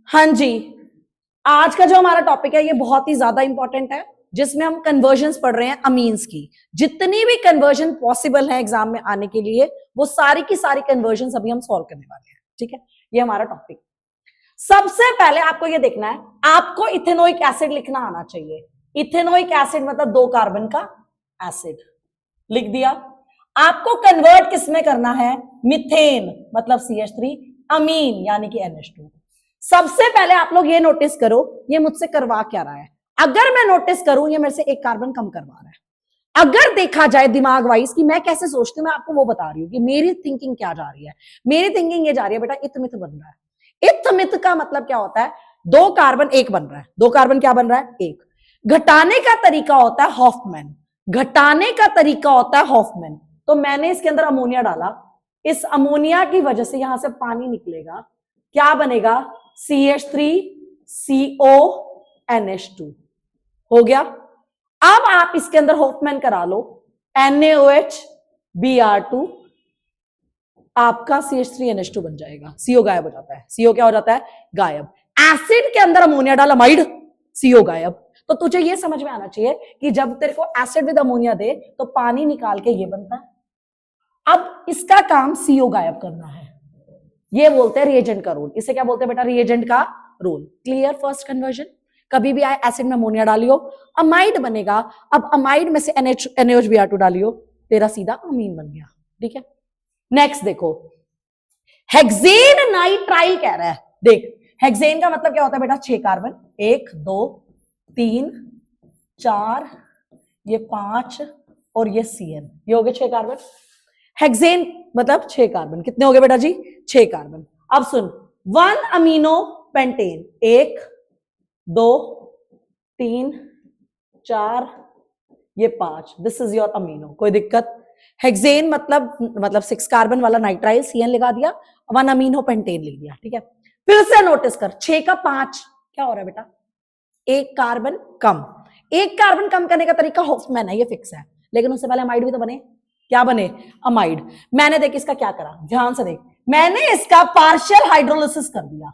हाँ जी, आज का जो हमारा टॉपिक है ये बहुत ही ज्यादा इंपॉर्टेंट है, जिसमें हम कन्वर्जन्स पढ़ रहे हैं अमीन्स की। जितनी भी कन्वर्जन पॉसिबल है एग्जाम में आने के लिए, वो सारी की सारी कन्वर्जन्स अभी हम सॉल्व करने वाले हैं। ठीक है, ये हमारा टॉपिक। सबसे पहले आपको ये देखना है, आपको इथेनोइक एसिड लिखना आना चाहिए। इथेनोइक एसिड मतलब 2 कार्बन का एसिड, लिख दिया। आपको कन्वर्ट किसमें करना है? मिथेन मतलब CH3, अमीन यानी कि NH2। सबसे पहले आप लोग ये नोटिस करो, ये मुझसे करवा क्या रहा है। अगर मैं नोटिस करूं ये मेरे से 1 कार्बन कम करवा रहा है। अगर देखा जाए दिमाग वाइज कि मैं कैसे सोचती हूं, मैं आपको वो बता रही हूं कि मेरी थिंकिंग क्या जा रही है। मेरी थिंकिंग ये जा रही है, बेटा इथमिथ बन रहा है। इथमिथ का मतलब क्या होता है? 2 कार्बन 1 बन रहा है। 2 कार्बन क्या बन रहा है? 1। घटाने का तरीका होता है हॉफमैन। घटाने का तरीका होता है हॉफमैन। तो मैंने इसके अंदर अमोनिया डाला, इस अमोनिया की वजह से यहां से पानी निकलेगा, क्या बनेगा? CH3CO NH2 हो गया। अब आप इसके अंदर हॉफमैन करा लो, NaOH Br2, आपका CH3 NH2 बन जाएगा। CO गायब हो जाता है। CO क्या हो जाता है? गायब। एसिड के अंदर अमोनिया डाल, अमाइड, CO गायब। तो तुझे ये समझ में आना चाहिए कि जब तेरे को एसिड विद अमोनिया दे तो पानी निकाल के ये बनता है। अब इसका काम CO गायब करना है। ये बोलते हैं रिएजेंट का रोल। इसे क्या बोलते हैं बेटा? रिएजेंट का रोल। क्लियर? First conversion. कभी भी आए एसिड में अमोनिया डालियो, अमाइड बनेगा। अब अमाइड में से NaOH Br2 डालियो, तेरा सीधा अमीन बन गया। ठीक है, नेक्स्ट देखो, हेक्सेन नाइट्राइल कह रहा है। देख, हेक्सेन का मतलब क्या होता है बेटा? 6 कार्बन, 1 2 3 4, ये 5 और ये CN, ये हो गए 6 कार्बन। हेक्सेन मतलब 6 कार्बन। कितने हो गए बेटा जी? 6 कार्बन। अब सुन, 1 अमीनो पेंटेन, 1 2 3 4, ये 5, दिस इज योर अमीनो। कोई दिक्कत? हेक्सेन मतलब 6 कार्बन वाला नाइट्राइल, CN लगा दिया, 1 अमीनो पेंटेन लिख दिया। ठीक है, फिर से नोटिस कर, 6 का 5 क्या हो रहा है बेटा? 1 कार्बन कम। 1 कार्बन कम करने का तरीका हॉफमैन है, ये फिक्स है। लेकिन उससे पहले अमाइड भी तो बने। क्या बने? अमाइड। मैंने देख इसका क्या करा, ध्यान से देख, मैंने इसका पार्शियल हाइड्रोलिसिस कर दिया।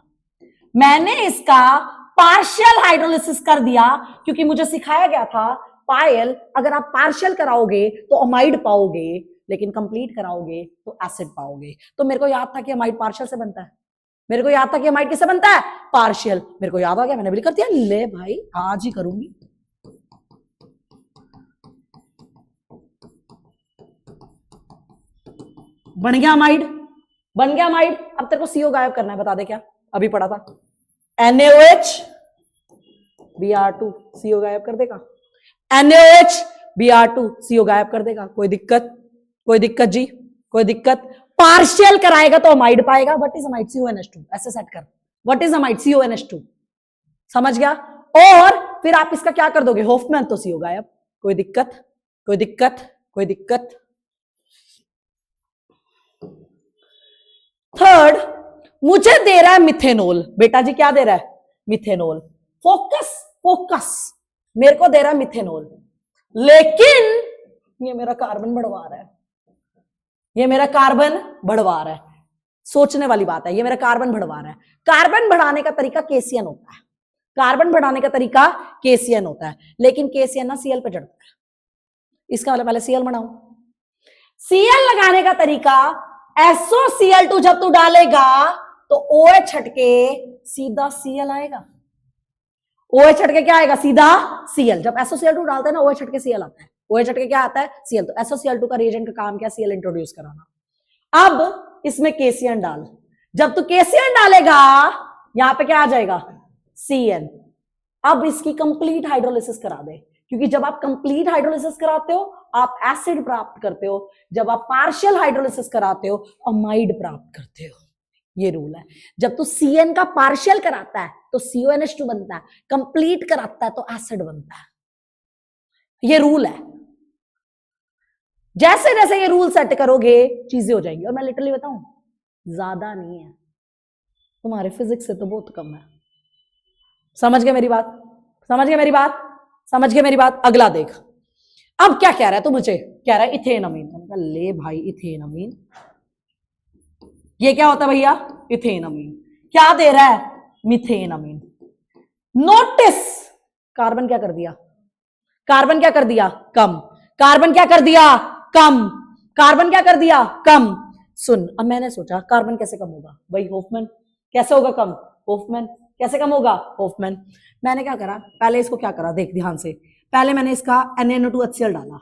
मैंने इसका पार्शियल हाइड्रोलिसिस कर दिया क्योंकि मुझे सिखाया गया था, पायल अगर आप पार्शियल कराओगे तो अमाइड पाओगे, लेकिन कंप्लीट कराओगे तो एसिड पाओगे। तो मेरे को याद था कि अमाइड पार्शियल से बनता है। मेरे को याद था कि अमाइड किससे बनता है? पार्शियल। मेरे को याद आ गया, मैंने भी कर दिया। ले भाई, आज ही करूंगी। बन गया अमाइड, बन गया अमाइड। अब तेरे को CO गायब करना है, बता दे क्या? अभी पढ़ा था, NaOH Br2, CO गायब कर देगा। NaOH Br2, CO गायब कर देगा। कोई दिक्कत? कोई दिक्कत जी? कोई दिक्कत? पार्शियल कराएगा तो अमाइड पाएगा। What is amide? CONH2। ऐसे सेट कर, व्हाट इज अमाइड? CONH2। समझ गया? और फिर आप इसका क्या कर दोगे? हॉफमैन, तो CO गायब। कोई दिक्कत? कोई दिक्कत? कोई दिक्कत? थर्ड, मुझे दे रहा है मिथेनॉल। बेटा जी क्या दे रहा है? मिथेनॉल। फोकस, फोकस, मेरे को दे रहा है मिथेनॉल, लेकिन ये मेरा कार्बन बढ़वा रहा है। ये मेरा कार्बन बढ़वा रहा है। सोचने वाली बात है, ये मेरा कार्बन बढ़वा रहा है। कार्बन बढ़ाने का तरीका केसीएन होता है। कार्बन बढ़ाने का तरीका केसीएन होता है, लेकिन केसीएन ना Cl पे चढ़ता है। इसका मतलब पहले Cl बनाओ। Cl लगाने का तरीका, SOCl2 जब तू डालेगा तो OH हटके सीधा Cl आएगा। OH हटके क्या आएगा? सीधा Cl। जब SOCl2 डालते हैं ना, OH हटके Cl आता है। OH हटके क्या आता है? Cl। तो SOCl2 का रिएजेंट का काम क्या? Cl इंट्रोड्यूस कराना। अब इसमें केसीएन डाल। जब तू केसीएन डालेगा, यहां पे क्या आ जाएगा? CN। अब इसकी कंप्लीट हाइड्रोलिसिस करा दे, क्योंकि जब आप कंप्लीट हाइड्रोलिसिस कराते हो आप एसिड प्राप्त करते हो, जब आप पार्शियल हाइड्रोलिसिस कराते हो अमाइड प्राप्त करते हो। ये रूल है। जब तू CN का पार्शियल कराता है तो CONH2 बनता है, कंप्लीट कराता है तो एसिड बनता है। ये रूल है। जैसे जैसे ये रूल सेट करोगे चीजें हो जाएंगी। और मैं लिटरली बताऊं, ज्यादा नहीं है, तुम्हारे फिजिक्स से तो बहुत कम है। समझ गए मेरी बात? समझ गए मेरी बात? समझ गए मेरी बात? अगला देख, अब क्या कह रहा है? तो मुझे कह रहा है इथेन अमीन। मैंने कहा ले भाई, इथेन अमीन ये क्या होता है भैया? इथेन अमीन। क्या दे रहा है? मीथेन अमीन। नोटिस कार्बन क्या कर दिया, कार्बन क्या कर दिया, कम। कार्बन क्या कर दिया, कम। कार्बन क्या कर दिया, कम। सुन, अब मैंने सोचा कार्बन कैसे कम होगा, भाई होफमैन। कैसे होगा कम, होफमैन। कैसे कम होगा, होफमैन। मैंने क्या करा, पहले इसको क्या करा, देख ध्यान से। पहले मैंने इसका NaNO2HCl डाला,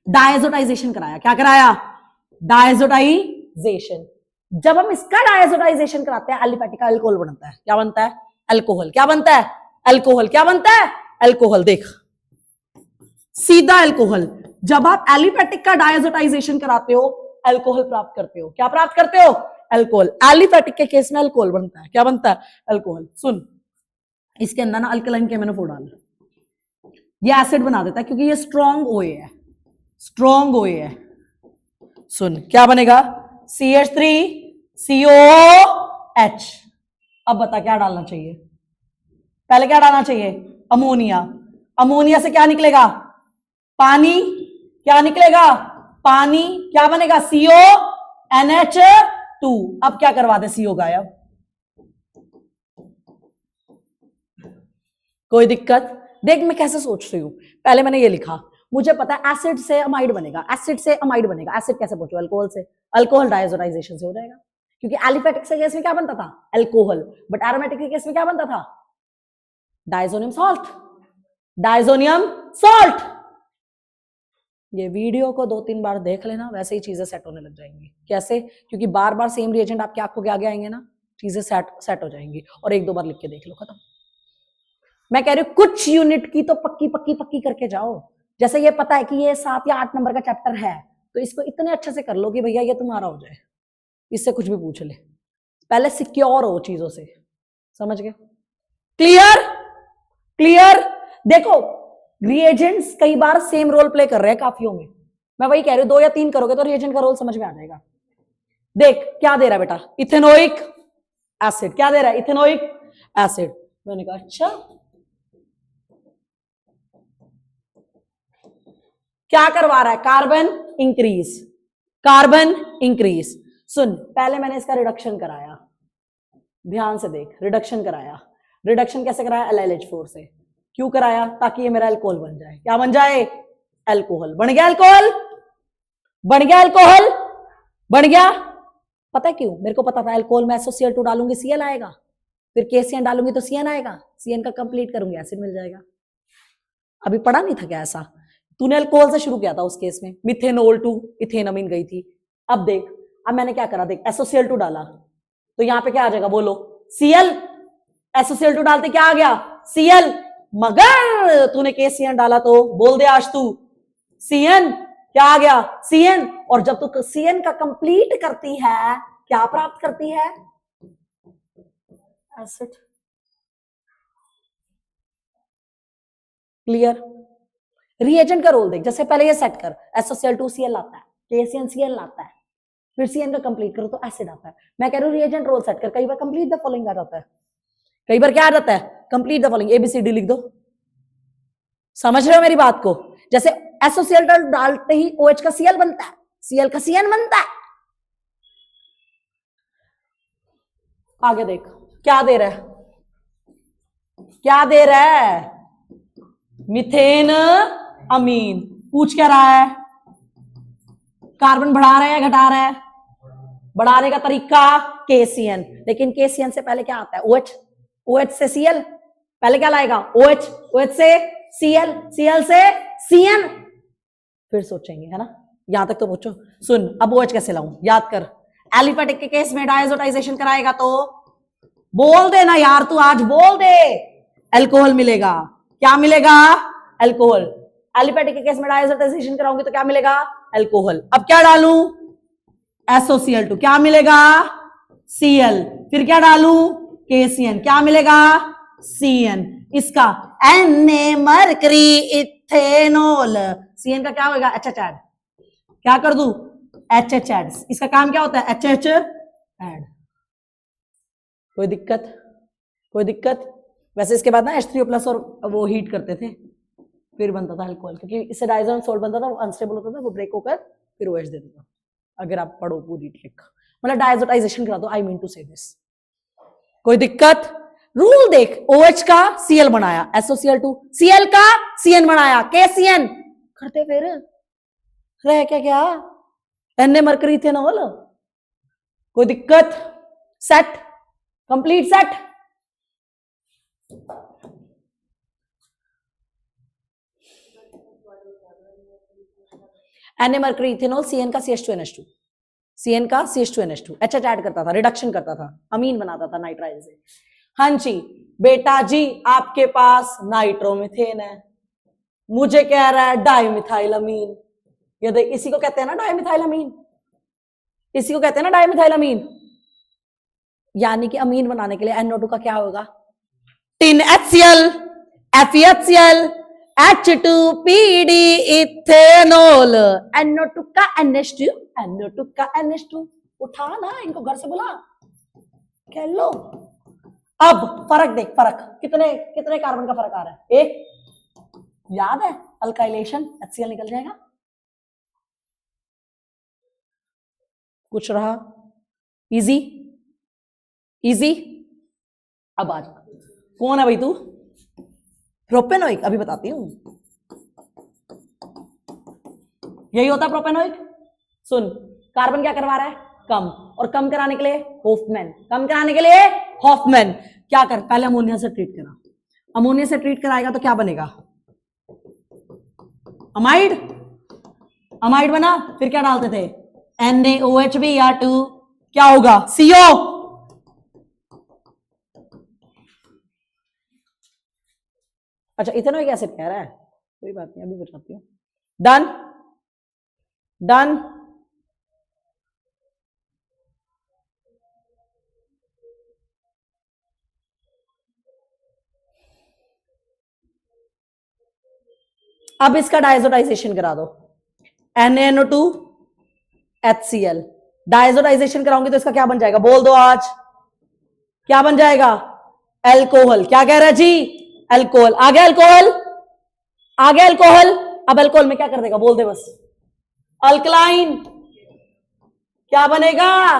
डायजोटाइजेशन कराया। क्या कराया, डायजोटाइजेशन। जब हम इसका डायजोटाइजेशन कराते हैं, एलिफेटिक का अल्कोहल बनता है। क्या बनता है, अल्कोहल। क्या बनता है, अल्कोहल। क्या बनता है, अल्कोहल। देख सीधा अल्कोहल। जब आप एलिफेटिक का डायजोटाइजेशन कराते हो, अल्कोहल प्राप्त करते हो। क्या प्राप्त करते हो, अल्कोहल। एलिफेटिक के केस में अल्कोहल बनता है। क्या बनता है, अल्कोहल। सुन, इसके अंदर ना अल्कलाइन KMnO4 डाल, ये एसिड बना देता है क्योंकि ये स्ट्रॉन्ग OA है, स्ट्रॉन्ग OA है। सुन क्या बनेगा, CH3COH। अब बता क्या डालना चाहिए, पहले क्या डालना चाहिए, अमोनिया। अमोनिया से क्या निकलेगा, पानी। क्या निकलेगा, पानी। क्या बनेगा, CONH2। अब क्या करवा दे, CO गायब। कोई दिक्कत, देख मैं कैसे सोच रही हूं। पहले मैंने ये लिखा, मुझे पता है एसिड से अमाइड बनेगा, एसिड से अमाइड बनेगा। एसिड कैसे पहुंचो, अल्कोहल से। अल्कोहल डायजोटाइजेशन से हो जाएगा, क्योंकि एलिफेटिक के केस में क्या बनता था, अल्कोहल। बट एरोमेटिक के केस में क्या बनता था, डायजोनियम सॉल्ट। Diazonium salt. ये वीडियो को 2-3 बार देख लेना, वैसे ही चीजें सेट होने लग जाएंगी। कैसे, क्योंकि बार बार सेम रिएजेंट आपकी आंखों के आगे आएंगे ना, चीजें सेट हो जाएंगी। और 1-2 बार लिख के देख लो, खत्म। मैं कह रही हूं कुछ यूनिट की तो पक्की पक्की पक्की करके जाओ। जैसे ये पता है कि ये 7 या 8 नंबर का चैप्टर है, तो इसको इतने अच्छे से कर लो कि भैया ये तुम्हारा हो जाए, इससे कुछ भी पूछ ले। पहले सिक्योर हो चीजों से, समझ गए। Clear, clear. देखो रिएजेंट्स कई बार सेम रोल प्ले कर रहे हैं काफियों में। मैं वही कह रही हूं, 2 या 3 करोगे तो रिएजेंट का रोल समझ में आ जाएगा। देख क्या दे रहा है बेटा, इथेनोइक एसिड। क्या दे रहा है, इथेनोइक एसिड। मैंने कहा अच्छा, क्या करवा रहा है, कार्बन इंक्रीज, कार्बन इंक्रीज। सुन, पहले मैंने इसका रिडक्शन कराया, ध्यान से देख, रिडक्शन कराया। रिडक्शन कैसे कराया, LiLH4 से। क्यों कराया, ताकि ये मेरा अल्कोहल बन जाए। क्या बन जाए, अल्कोहल। बन गया अल्कोहल, बन गया अल्कोहल, बन गया। पता है क्यों, मेरे को पता था अल्कोहल में SOCl2 डालूंगी Cl आएगा, फिर KCN डालूंगी तो CN आएगा, CN का कंप्लीट करूंगी एसिड मिल जाएगा। अभी पढ़ा नहीं था क्या ऐसा, तूने अल्कोहल से शुरू किया था उस केस में, मिथेनॉल टू इथेनमीन गई थी। अब देख, अब मैंने क्या करा, देख SOCl2 डाला तो यहां पे क्या आ जाएगा, बोलो Cl। SOCl2 डालते क्या आ गया, Cl। मगर तूने KCN डाला तो बोल दे आज तू CN, क्या आ गया, CN। और जब तू CN का कंप्लीट करती है, क्या प्राप्त करती है, एसिड। क्लियर। रिएजेंट का रोल देख, जैसे पहले ये सेट कर, SOCl2 Cl आता है, KCN Cl आता है, फिर CN का कंप्लीट करो तो एसिड आता है। मैं कह रही हूँ रिएजेंट रोल सेट कर, कई बार कंप्लीट द फॉलोइंग आ जाता है, कई बार क्या आ जाता है, कंप्लीट द फॉलोइंग, ABCD लिख दो। समझ रहे हो मेरी बात को, जैसे SOCl डालते ही OH का Cl बनता है, Cl का CN बनता है। आगे देख क्या दे रहा है, क्या दे रहा है, मिथेन अमीन। पूछ क्या रहा है, कार्बन बढ़ा रहा है या घटा रहा है, बढ़ाने का तरीका KCN। लेकिन KCN से पहले क्या आता है, OH, OH से Cl, पहले क्या लाएगा, OH, OH से Cl, Cl से CN। फिर सोचेंगे, है ना, यहां तक तो पूछो। सुन, अब OH कैसे लाऊं, याद कर। एलिफेटिक के केस में डायजोटाइजेशन कराएगा तो बोल दे ना यार, तू आज बोल दे, अल्कोहल मिलेगा। क्या मिलेगा, अल्कोहल। एलिफेटिक के केस में डायजोटाइजेशन कराऊंगी तो क्या मिलेगा, अल्कोहल। अब क्या डालूं, SOCl2, क्या मिलेगा, Cl। फिर क्या डालूं, KCN, क्या मिलेगा, CN। इसका Na मरकरी इथेनॉल, CN का क्या होगा, HH ऐड। क्या कर दूं, HH ऐड। इसका काम क्या होता है, HH ऐड। कोई दिक्कत, कोई दिक्कत। वैसे इसके बाद ना H3O+ और वो हीट करते थे, फिर बनता था अल्कोहल, क्योंकि इससे डायजोन सोल्ट बनता था, वो अनस्टेबल होता था, वो ब्रेक होकर फिर OH देता था। अगर आप पढ़ो पूरी ट्रिक, मतलब डायजोटाइजेशन करा दो, आई मीन टू से दिस। कोई दिक्कत, रूल देख, OH का Cl बनाया, SOCl2, Cl का Cn बनाया, KCN करते फिर रह क्या Na मरकरी इथेनॉल, कोई दिक्कत? Set, complete set. Na mercury ethanol, Cn का CH2NH2, Cn का CH2NH2, HH ऐड करता था, रिडक्शन करता था, अमीन बनाता था नाइट्राइल से। हाँ जी बेटा जी, आपके पास नाइट्रोमीथेन है, मुझे कह रहा है डाइमिथाइलअमीन। ये देख, इसी को कहते हैं ना डाइमिथाइलअमीन, इसी को कहते हैं ना डाइमिथाइलअमीन। यानी कि अमीन बनाने के लिए NO2 का क्या होगा? Tin HCl, FeHCl, H2PD ethanol, NO2 का NH2, NO2 का NH2। उठा ना इनको, घर से बुला, कह लो। अब फर्क देख, फर्क कितने कितने कार्बन का फर्क आ रहा है? एक, याद है अल्काइलेशन, HCl निकल जाएगा। कुछ रहा? Easy easy. अब आ जा, कौन है भाई तू? प्रोपेनोइक, अभी बताती हूं। यही होता है प्रोपेनोइक। सुन, कार्बन क्या करवा रहा है? कम, और कम कराने के लिए हॉफमैन, कम कराने के लिए हॉफमैन। क्या कर, पहले अमोनिया से ट्रीट करा, अमोनिया से ट्रीट कराएगा तो क्या बनेगा? अमाइड, अमाइड बना। फिर क्या डालते थे? NaOH-Br2, क्या होगा? CO। अच्छा, इथेनॉइक एसिड कह रहा है, कोई बात नहीं, अभी बताती हूँ। Done done. अब इसका डायजोटाइजेशन करा दो, NaNO2 HCl। डायजोटाइजेशन कराऊंगी तो इसका क्या बन जाएगा? बोल दो आज, क्या बन जाएगा? एल्कोहल। क्या कह रहा है जी? एल्कोहल। आ गया एल्कोहल, आ गया एल्कोहल। अब एल्कोहल में क्या कर देगा? बोल दे बस। अल्कलाइन। क्या बनेगा?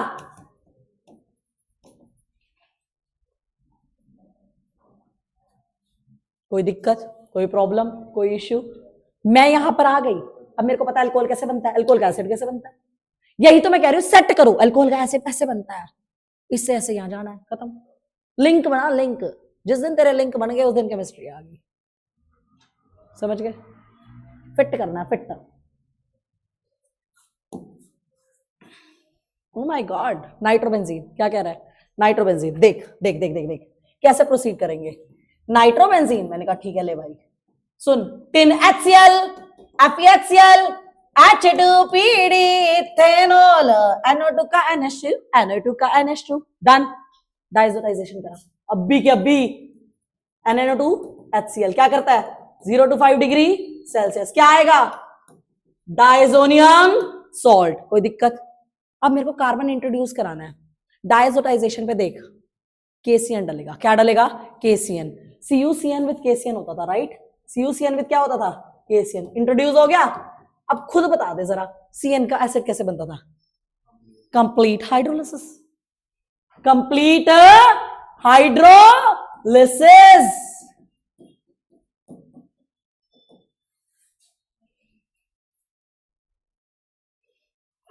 कोई दिक्कत, कोई प्रॉब्लम, कोई इश्यू? मैं यहां पर आ गई, अब मेरे को पता है अल्कोहल कैसे बनता है, अल्कोहल का एसिड कैसे बनता है। यही तो मैं कह रही हूं, सेट करो, अल्कोहल का एसिड ऐसे बनता है, इससे ऐसे यहां जाना है, खत्म। लिंक बना, लिंक। जिस दिन तेरे लिंक बन गए उस दिन केमिस्ट्री आ गई। समझ गए? फिट करना है, fit. Oh my God, nitrobenzene. क्या कह रहा है? नाइट्रोबेंजीन। देख देख देख देख देख कैसे प्रोसीड करेंगे। नाइट्रोबेंजीन, मैंने कहा ठीक है, ले भाई सुन। Tin HCl, FeHCl, H2PD ethanol, NO2 का NH2, NO2 का NH2। डन। डायजोटाइजेशन करा, अभी के अभी। NaNO2 HCl क्या करता है? 0 to 5 डिग्री सेल्सियस, क्या आएगा? Diazonium salt. कोई दिक्कत? अब मेरे को कार्बन इंट्रोड्यूस कराना है, डायजोटाइजेशन पे देख, KCN डलेगा। क्या डलेगा? KCN। CuCN विद KCN होता था, राइट? CuCN विद क्या होता था? KCN। इंट्रोड्यूस हो गया। अब खुद बता दे जरा, CN का एसिड कैसे बनता था? Complete hydrolysis, complete hydrolysis.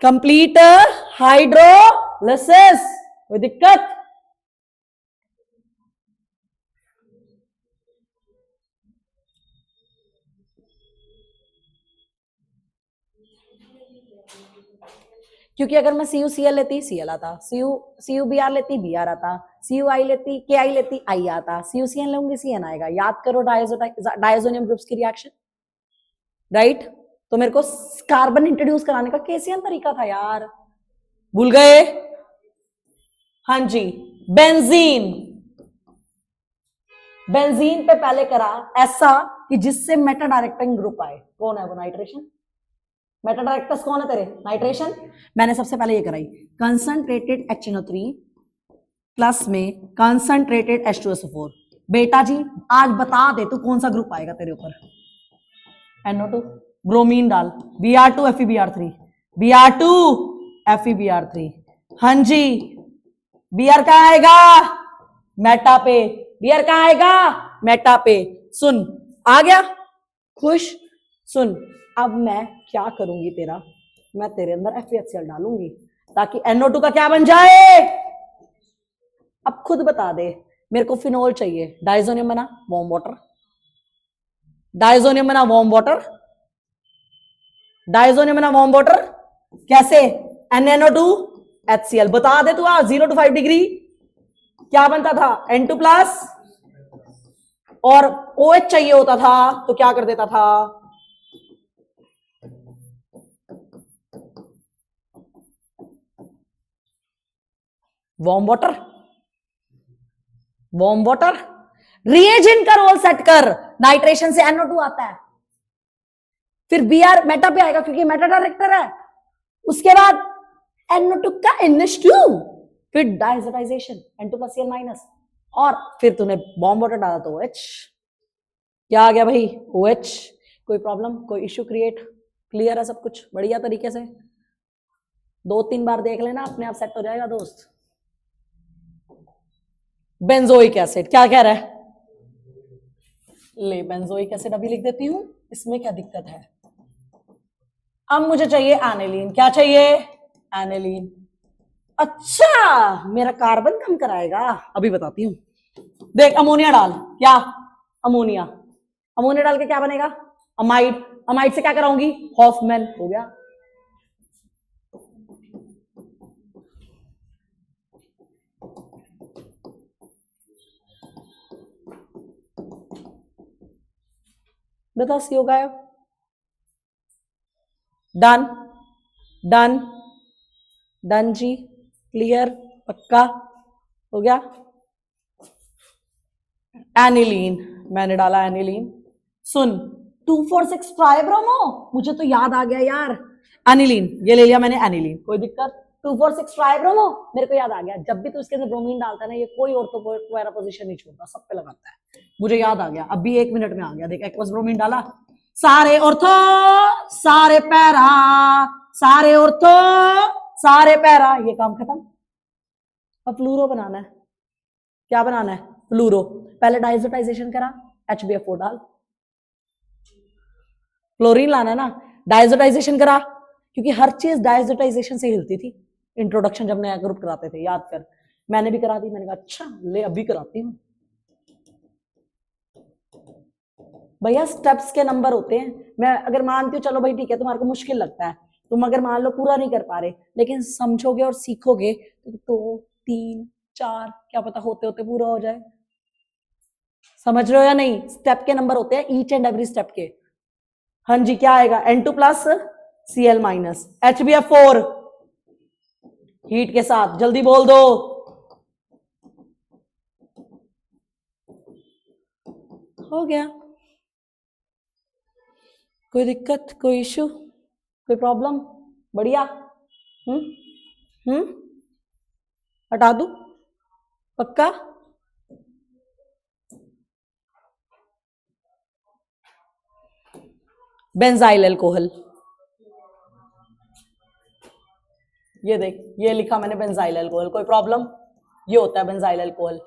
Complete hydrolysis. कोई दिक्कत? क्योंकि अगर मैं CuCl लेती Cl आता, CuBr लेती Br आता, Cui लेती Ki लेती I आता, CuCN लूंगी CN आएगा। याद करो डायजोनियम ग्रुप्स की रिएक्शन, राइट? तो मेरे को कार्बन इंट्रोड्यूस कराने का KCN तरीका था यार, भूल गए? हाँ जी। बेंजीन, बेंजीन पे पहले करा ऐसा कि जिससे मेटा डायरेक्टिंग ग्रुप आए। कौन है वो? नाइट्रेशन। मेटा डायरेक्टर्स कौन है तेरे? नाइट्रेशन। मैंने सबसे पहले ये कराई, कंसंट्रेटेड HNO3 प्लस में कंसंट्रेटेड H2SO4। बेटा जी आज बता दे तू कौन सा ग्रुप आएगा तेरे ऊपर? NO2। ब्रोमीन डाल, Br2 FeBr3, Br2 FeBr3। हाँ जी, Br क्या आएगा? मेटा पे, बीआर कहां आएगा? मेटा पे। सुन, आ गया? खुश? सुन, अब मैं क्या करूंगी तेरा, मैं तेरे अंदर FeHCl डालूंगी ताकि NO2 का क्या बन जाए। अब खुद बता दे, मेरे को फिनोल चाहिए, डाइजोनियम बना वार्म वाटर, डाइजोनियम बना वार्म वाटर, डाइजोनियम बना वार्म वाटर, कैसे? NaNO2 HCl। बता दे तू, 0 to 5 डिग्री क्या बनता था? N2 प्लस, और OH चाहिए होता था तो क्या कर देता था? Warm water, warm water. Reagent का रोल सेट कर, नाइट्रेशन से NO2 आता है, फिर Br मेटा पे आएगा क्योंकि मेटा डायरेक्टर है, उसके बाद NO2 का NH2, फिर diazotization N2 plus Cl minus, और फिर तूने वार्म वाटर डाला तो OH। क्या आ गया भाई? OH। कोई प्रॉब्लम, कोई इश्यू क्रिएट? क्लियर है सब कुछ बढ़िया तरीके से? 2-3 बार देख लेना, अपने आप सेट हो जाएगा दोस्त। बेंजोइक एसिड क्या कह रहा है? ले, बेंजोइक एसिड अभी लिख देती हूं, इसमें क्या दिक्कत है? अब मुझे चाहिए एनिलीन। क्या चाहिए? एनिलीन। अच्छा, मेरा कार्बन कम कराएगा, अभी बताती हूं। देख, अमोनिया डाल। क्या? अमोनिया। अमोनिया डाल के क्या बनेगा? अमाइड। अमाइड से क्या कराऊंगी? हॉफमैन। हो गया। बता, सी हो गया। डन, डन, डन जी, क्लियर, पक्का हो गया। एनिलीन, मैंने डाला एनिलीन। सुन, 2,4,6 ट्राइब्रोमो, मुझे तो याद आ गया यार। एनिलीन, ये ले लिया मैंने एनिलीन, कोई दिक्कत? 2,4,6 ट्राइब्रोमो, मेरे को याद आ गया। जब भी तू इसके अंदर ब्रोमीन डालता है ना, ये कोई और तो पोजीशन नहीं छोड़ता, सब पे लगाता है। मुझे याद आ गया, अभी 1 मिनट में आ गया। देख, एक्वस ब्रोमीन डाला, सारे ऑर्थो, सारे पैरा, सारे ऑर्थो, सारे पैरा, ये काम खत्म। अब फ्लूरो बनाना है। क्या बनाना है? फ्लूरो। पहले डाइजोटाइजेशन करा, HbF4 डाल, क्लोरीन लाना है ना, डाइजोटाइजेशन करा, क्योंकि हर चीज डाइजोटाइजेशन से हिलती थी। इंट्रोडक्शन जब नया ग्रुप कराते थे, याद कर, मैंने भी करा दी। मैंने कहा अच्छा ले, अभी कराती हूँ भैया। स्टेप्स के नंबर होते हैं। मैं अगर मानती हूँ, चलो भाई ठीक है, तुम्हारे को मुश्किल लगता है, तुम अगर मान लो पूरा नहीं कर पा रहे, लेकिन समझोगे और सीखोगे तो 2, 3, 4 क्या पता होते होते पूरा हो जाए। समझ रहे हो या नहीं? स्टेप के नंबर होते हैं ईच एंड एवरी स्टेप के। हाँ जी, क्या आएगा? N2 plus Cl minus HbF4 heat के साथ। जल्दी बोल दो। हो गया। कोई दिक्कत, कोई इश्यू, कोई प्रॉब्लम? बढ़िया। हटा दूं? पक्का? बेंजाइल अल्कोहल, ये देख, ये लिखा मैंने बेंजाइल अल्कोहल। कोई प्रॉब्लम? ये होता है benzyl alcohol,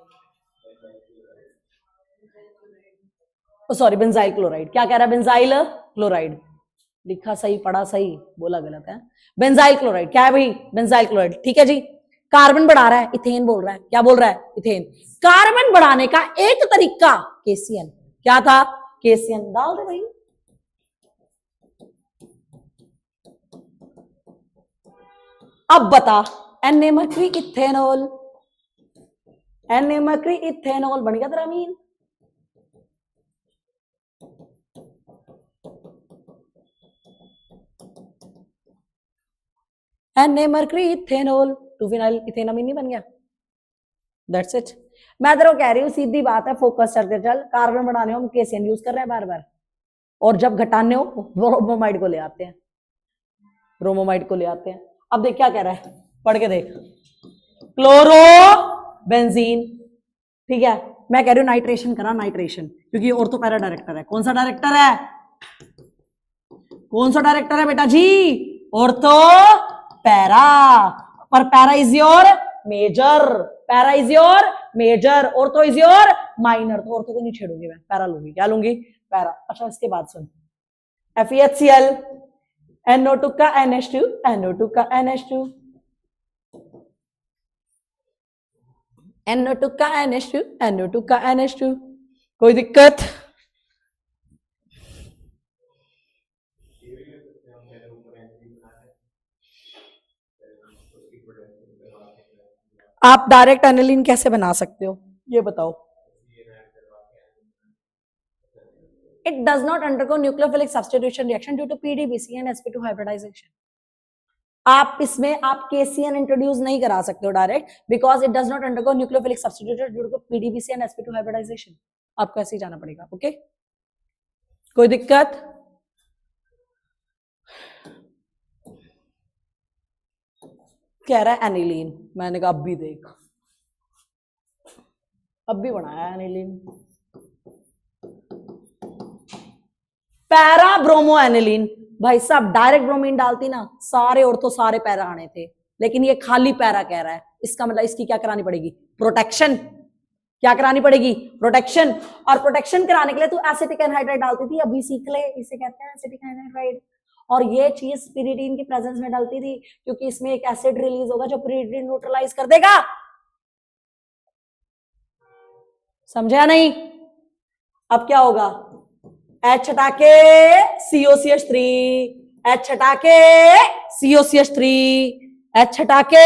sorry benzyl chloride. क्या कह रहा है? Benzyl chloride. लिखा सही, पढ़ा सही, बोला गलत है। बेंजाइल क्लोराइड क्या है भाई? बेंजाइल क्लोराइड, ठीक है जी। कार्बन बढ़ा रहा है, इथेन बोल रहा है। क्या बोल रहा है? इथेन। कार्बन बढ़ाने का एक तरीका KCN। क्या था? KCN डाल दे भाई। अब बता, Na mercury ethanol, Na mercury ethanol बन गया तेरा अमीन। Na मर्क्यूरी इथेनॉल, 2-फिनाइल इथेनामीन नहीं बन गया? That's it. मैं तेरे को कह रही हूँ, सीधी बात है, फोकस करके चल। कार्बन बढ़ाने हो हम KCN यूज कर रहे हैं बार बार, और जब घटाने हो ब्रोमोमाइड को ले आते हैं, ब्रोमोमाइड को ले आते हैं। अब देख क्या कह रहा है, पढ़ के देख। क्लोरो बेंजीन, ठीक है। मैं कह रही हूँ नाइट्रेशन करा, नाइट्रेशन, क्योंकि ऑर्थो पैरा डायरेक्टर है। कौन सा डायरेक्टर है? कौन सा डायरेक्टर है बेटा जी? ऑर्थो पैरा, पर para is your major. Para is your major, ortho is your minor. तो ऑर्थो को नहीं छेड़ूंगी मैं, पैरा लूंगी। क्या लूंगी? पैरा। अच्छा इसके बाद सुन, FeHCl, NO2 का NH2, NO2 का NH2, NO2 का NH2, NO2 का NH2। कोई दिक्कत? आप डायरेक्ट एनिलीन कैसे बना सकते हो ये बताओ? It does not undergo nucleophilic substitution reaction due to PDBC and sp2 hybridization. आप इसमें आप KCN इंट्रोड्यूस नहीं करा सकते हो direct, because it does not undergo nucleophilic substitution due to PDBC and sp2 hybridisation. आपको ऐसे ही जाना पड़ेगा। ओके, कोई दिक्कत? कह रहा है एनिलीन, मैंने कहा अब भी देख, अब भी बनाया एनिलीन, पैरा ब्रोमो एनिलीन। भाई साहब डायरेक्ट ब्रोमीन डालती ना, सारे और तो सारे पैरा आने थे, लेकिन ये खाली पैरा कह रहा है। इसका मतलब इसकी क्या करानी पड़ेगी? प्रोटेक्शन। क्या करानी पड़ेगी? प्रोटेक्शन। और प्रोटेक्शन कराने के लिए तू एसिटिक एनहाइड्राइड डालती थी, अभी सीख ले, इसे कहते हैं एसिटिक एनहाइड्राइड। और ये चीज स्पिरिडीन की प्रेजेंस में डालती थी, क्योंकि इसमें एक एसिड रिलीज होगा जो पिरिडीन न्यूट्रलाइज कर देगा। समझा नहीं? अब क्या होगा? H हटा के COCH3, H हटा के COCH3, H हटा के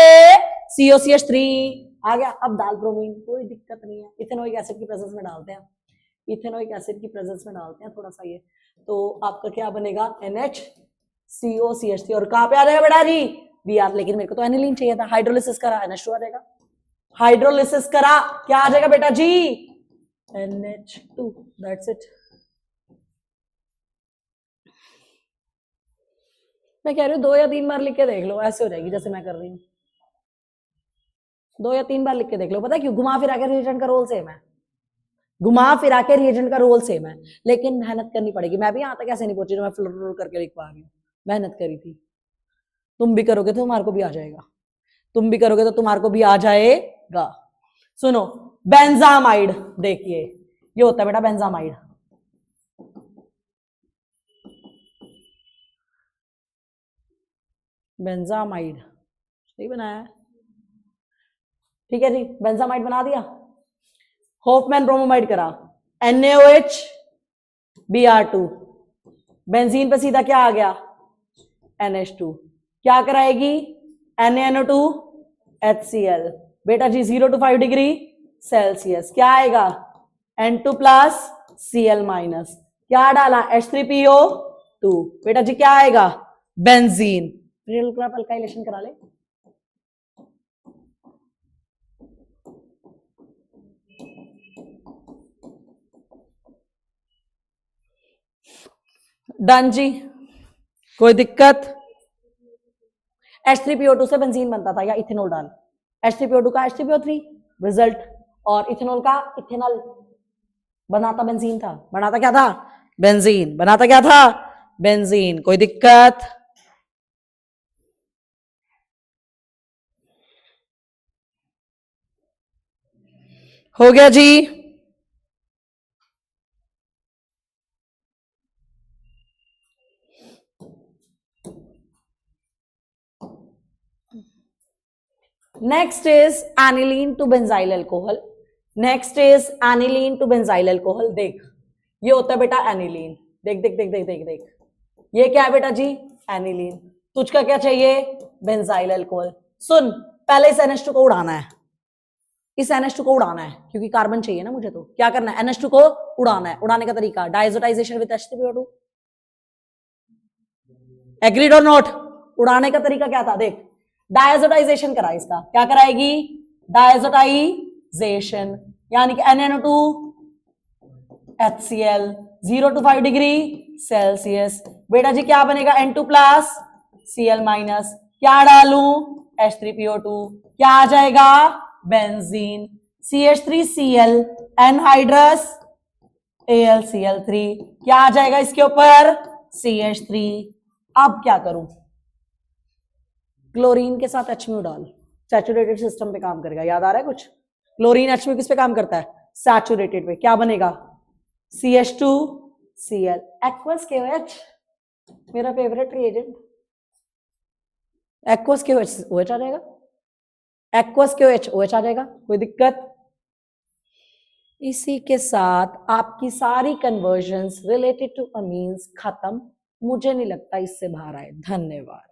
COCH3 आ गया। अब डाल ब्रोमीन, कोई दिक्कत नहीं है। इथेनोइक एसिड की प्रेजेंस में डालते हैं, इथेनोइक एसिड की प्रेजेंस में डालते हैं थोड़ा सा ये, तो आपका क्या बनेगा? NHCOCH3। और कहां पे आ जाएगा बेटा जी? Br। लेकिन मेरे को तो एनिलीन चाहिए था। हाइड्रोलिसिस करा, NH2 आ जाएगा। हाइड्रोलिसिस करा, क्या आ जाएगा बेटा जी? NH2। That's it. मैं कह रही हूँ 2 या 3 बार लिख के देख लो, ऐसे हो जाएगी जैसे मैं कर रही हूँ। 2 या 3 बार लिख के देख लो। पता है क्यों? घुमा फिरा के रिएजेंट का रोल सेम है, घुमा फिरा के रिएजेंट का रोल सेम है, लेकिन मेहनत करनी पड़ेगी। मैं भी यहाँ तक ऐसे नहीं पहुंची जो मैं फ्लोर करके लिख पा रही हूँ, मेहनत करी थी। तुम भी करोगे तो तुम्हारे को भी आ जाएगा, तुम भी करोगे तो तुम्हारे को भी आ जाएगा। सुनो, बेंजामाइड, देखिए ये होता है बेटा बेंजामाइड। बेंजामाइड सही बनाया, ठीक है जी। बेंजामाइड बना दिया। होफमैन ब्रोमोमाइड करा, NaOH Br2, बेंजीन पे सीधा क्या आ गया? NH2। क्या कराएगी? NaNO2 HCl। बेटा जी 0 to 5 डिग्री सेल्सियस क्या आएगा? N2 प्लस Cl माइनस, क्या डाला? H3PO2। बेटा जी क्या आएगा? बेंजीन। रियल क्रॉप अल्काइलेशन करा ले। डन जी, कोई दिक्कत? H3PO2 से बेंजीन बनता था, या इथेनॉल डाल। H3PO2 का H3PO3 रिजल्ट, और इथेनॉल का इथेनॉल बनाता बेंजीन था। बनाता क्या था? बेंजीन। बनाता क्या था? बेंजीन। कोई दिक्कत? हो गया जी। Next is aniline to benzyl alcohol. Next is aniline to benzyl alcohol. देख ये होता है बेटा एनिलीन। देख देख देख देख देख देख, ये क्या है बेटा जी? एनिलीन। तुझका क्या चाहिए? Benzyl alcohol. सुन, पहले इस NH2 को उड़ाना है, इस NH2 को उड़ाना है, क्योंकि कार्बन चाहिए ना मुझे। तो क्या करना है? NH2 को उड़ाना है। उड़ाने का तरीका डायजोटाइजेशन विद H3PO2। एग्रीड और नॉट? उड़ाने का तरीका क्या था? देख, डायजोटाइजेशन करा इसका। क्या कराएगी? डायजोटाइजेशन, यानी कि NaNO2 HCl 0 to 5 degree Celsius. बेटा जी क्या बनेगा? N2 प्लस Cl माइनस, क्या डालूं? H3PO2। क्या आ जाएगा? बेंजीन। CH3Cl एनहाइड्रस AlCl3, क्या आ जाएगा इसके ऊपर? CH3। अब क्या करूं? क्लोरीन के साथ HMU डाल, सैचुरेटेड सिस्टम पे काम करेगा, याद आ रहा है कुछ? क्लोरीन HCl किस पे काम करता है? सैचुरेटेड पे। क्या बनेगा? CH2Cl, एक्वस KOH, मेरा favourite reagent. Aqueous KOH OH आ जाएगा, एक्वस KOH OH आ जाएगा, कोई दिक्कत? इसी के साथ आपकी सारी कन्वर्जन्स रिलेटेड टू अमीन्स खत्म। मुझे नहीं लगता इससे बाहर आए। धन्यवाद।